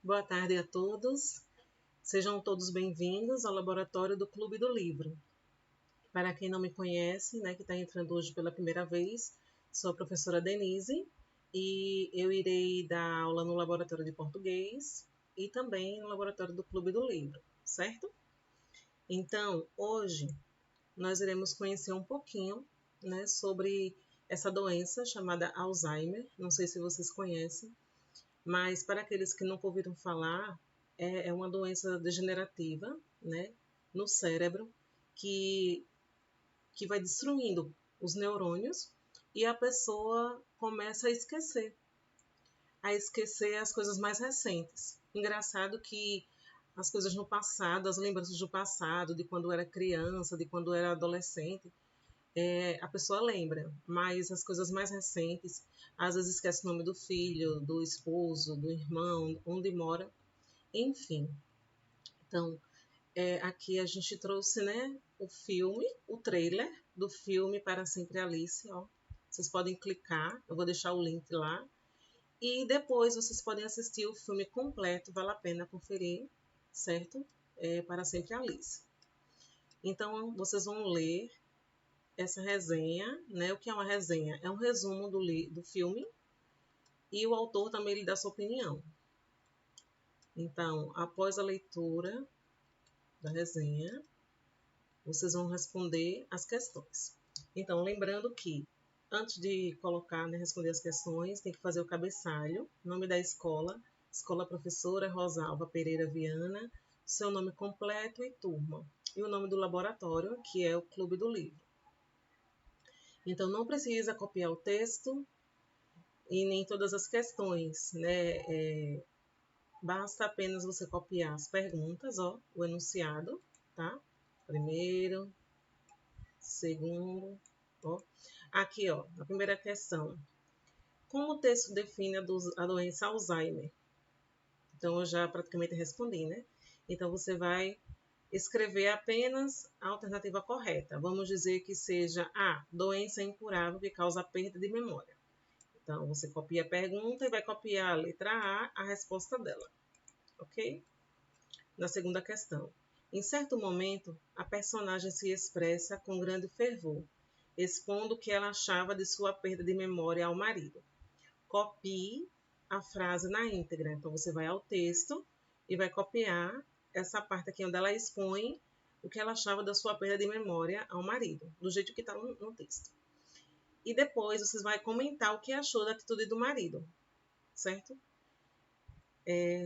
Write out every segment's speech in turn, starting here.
Boa tarde a todos. Sejam todos bem-vindos ao laboratório do Clube do Livro. Para quem não me conhece, que está entrando hoje pela primeira vez, sou a professora Denise e eu irei dar aula no laboratório de português e também no laboratório do Clube do Livro, certo? Então, hoje nós iremos conhecer um pouquinho, sobre essa doença chamada Alzheimer. Não sei se vocês conhecem, mas para aqueles que nunca ouviram falar, é uma doença degenerativa, no cérebro, que vai destruindo os neurônios e a pessoa começa a esquecer as coisas mais recentes. Engraçado que as coisas no passado, as lembranças do passado, de quando era criança, de quando era adolescente, a pessoa lembra, mas as coisas mais recentes, às vezes esquece o nome do filho, do esposo, do irmão, onde mora, enfim. Então, aqui a gente trouxe, o filme, o trailer do filme Para Sempre Alice, ó. Vocês podem clicar, eu vou deixar o link lá. E depois vocês podem assistir o filme completo, vale a pena conferir, certo? Para Sempre Alice. Então, vocês vão ler essa resenha, O que é uma resenha? É um resumo do filme e o autor também lhe dá sua opinião. Então, após a leitura da resenha, vocês vão responder as questões. Então, lembrando que antes de colocar, responder as questões, tem que fazer o cabeçalho, nome da escola, Escola Professora Rosalva Pereira Viana, seu nome completo e turma, e o nome do laboratório, que é o Clube do Livro. Então, não precisa copiar o texto e nem todas as questões, basta apenas você copiar as perguntas, o enunciado, tá? Primeiro, segundo, Aqui, a primeira questão. Como o texto define a doença Alzheimer? Então, eu já praticamente respondi, Então, você vai escrever apenas a alternativa correta. Vamos dizer que seja A, doença incurável que causa perda de memória. Então, você copia a pergunta e vai copiar a letra A resposta dela. Ok? Na segunda questão. Em certo momento, a personagem se expressa com grande fervor, expondo o que ela achava de sua perda de memória ao marido. Copie a frase na íntegra. Então, você vai ao texto e vai copiar essa parte aqui onde ela expõe o que ela achava da sua perda de memória ao marido, do jeito que está no texto. E depois você vai comentar o que achou da atitude do marido, certo?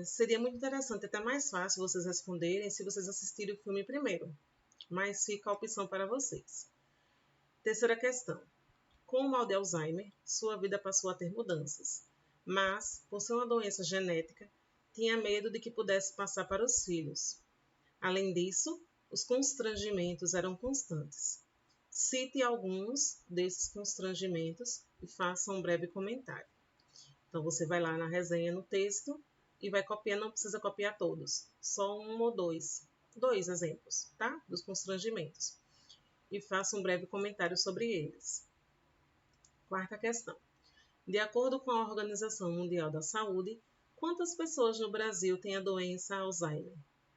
Seria muito interessante, até mais fácil vocês responderem se vocês assistirem o filme primeiro, mas fica a opção para vocês. Terceira questão. Com o mal de Alzheimer, sua vida passou a ter mudanças, mas, por ser uma doença genética, tinha medo de que pudesse passar para os filhos. Além disso, os constrangimentos eram constantes. Cite alguns desses constrangimentos e faça um breve comentário. Então, você vai lá na resenha, no texto, e vai copiar, não precisa copiar todos, só um ou dois exemplos, tá? Dos constrangimentos. E faça um breve comentário sobre eles. Quarta questão. De acordo com a Organização Mundial da Saúde, quantas pessoas no Brasil têm a doença Alzheimer?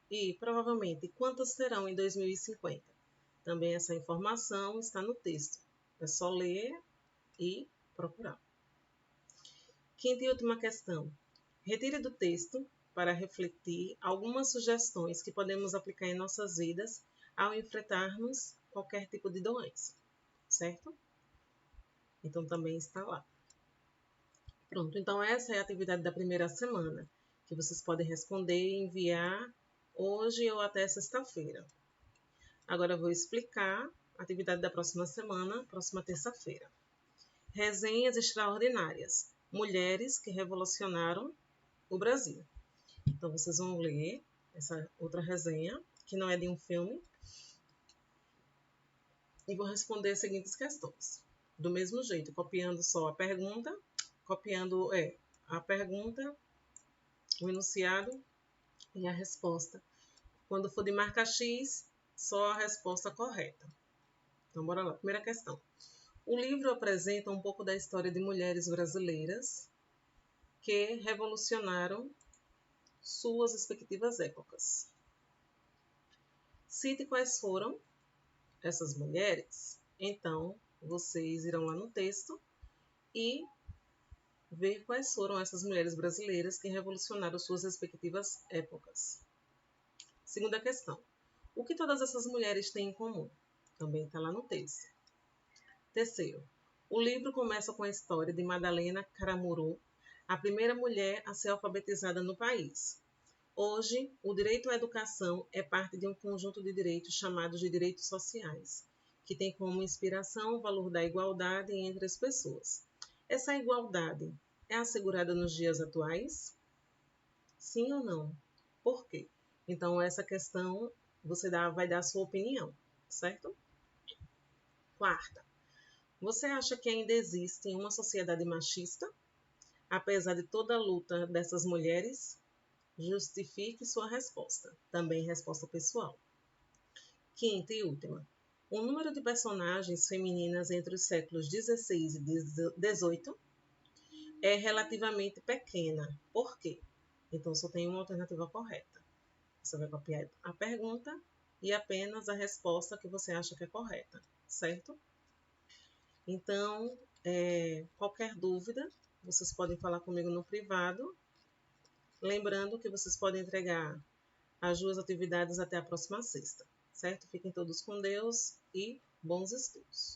E, provavelmente, quantas serão em 2050? Também essa informação está no texto. É só ler e procurar. Quinta e última questão. Retire do texto, para refletir, algumas sugestões que podemos aplicar em nossas vidas ao enfrentarmos qualquer tipo de doença, certo? Então, também está lá. Pronto, então essa é a atividade da primeira semana, que vocês podem responder e enviar hoje ou até sexta-feira. Agora eu vou explicar a atividade da próxima semana, próxima terça-feira. Resenhas extraordinárias. Mulheres que revolucionaram o Brasil. Então, vocês vão ler essa outra resenha, que não é de um filme, e vou responder as seguintes questões. Do mesmo jeito, copiando só a pergunta, copiando a pergunta, o enunciado e a resposta. Quando for de marca X, só a resposta correta. Então, bora lá. Primeira questão. O livro apresenta um pouco da história de mulheres brasileiras que revolucionaram suas respectivas épocas. Cite quais foram essas mulheres. Então, vocês irão lá no texto e ver quais foram essas mulheres brasileiras que revolucionaram suas respectivas épocas. Segunda questão. O que todas essas mulheres têm em comum? Também está lá no texto. Terceiro. O livro começa com a história de Madalena Caramuru, a primeira mulher a ser alfabetizada no país. Hoje, o direito à educação é parte de um conjunto de direitos chamados de direitos sociais, que tem como inspiração o valor da igualdade entre as pessoas. Essa igualdade é assegurada nos dias atuais? Sim ou não? Por quê? Então, essa questão você vai dar a sua opinião, certo? Quarta, você acha que ainda existe uma sociedade machista? Apesar de toda a luta dessas mulheres, justifique sua resposta. Também resposta pessoal. Quinta e última. O número de personagens femininas entre os séculos XVI e XVIII é relativamente pequena. Por quê? Então, só tem uma alternativa correta. Você vai copiar a pergunta e apenas a resposta que você acha que é correta, certo? Então, qualquer dúvida, vocês podem falar comigo no privado. Lembrando que vocês podem entregar as duas atividades até a próxima sexta, certo? Fiquem todos com Deus e bons estudos.